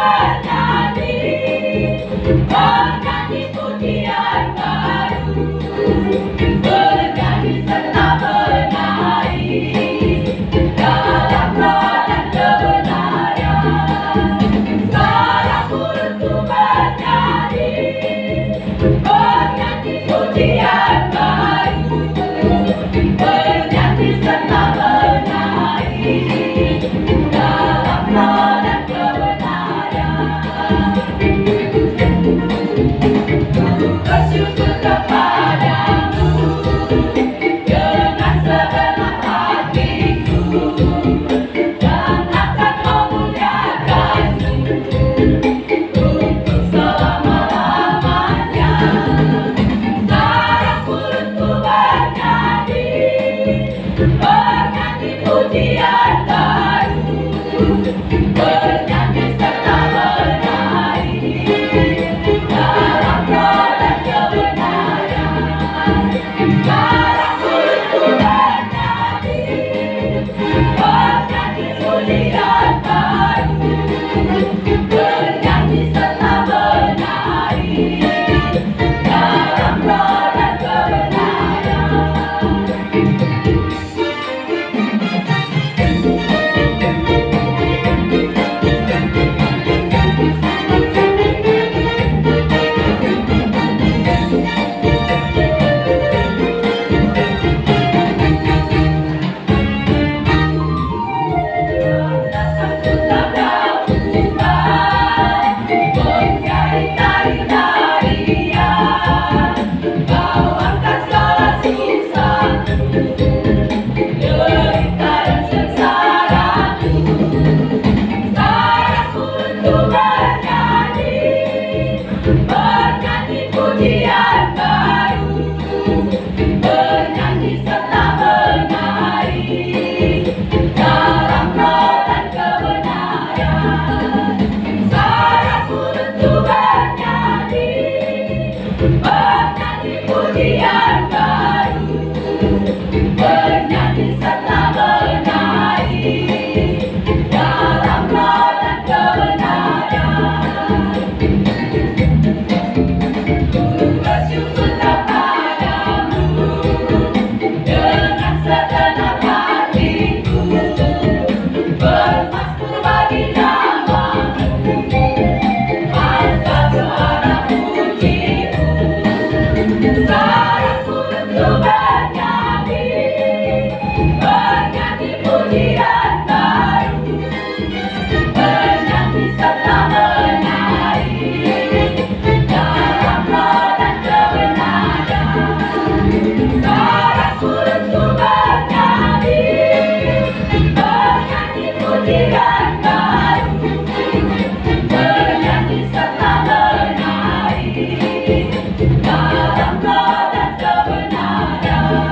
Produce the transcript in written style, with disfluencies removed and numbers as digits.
bernyanyi, bernyanyi pujian baru, bernyanyi serta menari dalam roh dan kebenaran. Sekarang mulutku bernyanyi, bernyanyi pujian baru, bernyanyi serta menari dalam roh dan kebenaran. Bersyukur kepadamu dengan segenap hatiku, dan akan memuliakanmu untuk selama-lamanya. Sekarang mulutku bernyanyi, bernyanyi pujian baru, bernyanyi serta menari dalam roh dan kebenaran. Sekarang mulutku bernyanyi, bernyanyi pujian baru, bernyanyi serta menari dalam roh dan kebenaran. Bernyanyi pujian baru, bernyanyi serta menari dalam roh dan kebenaran. Sekarang mulutku bernyanyi, bernyanyi pujian baru, bernyanyi serta menari dalam roh dan kebenaran. Bersyukur kepadamu dengan segenap hatiku, bermasmur bagi namamu, angkat suara pujimu. Sekarang mulutku bernyanyi, bernyanyi pujian baru, bernyanyi serta menari dalam roh dan kebenaran. Sekarang mulutku bernyanyi, bernyanyi pujian baru, bernyanyi serta menari dalam roh dan kebenaran.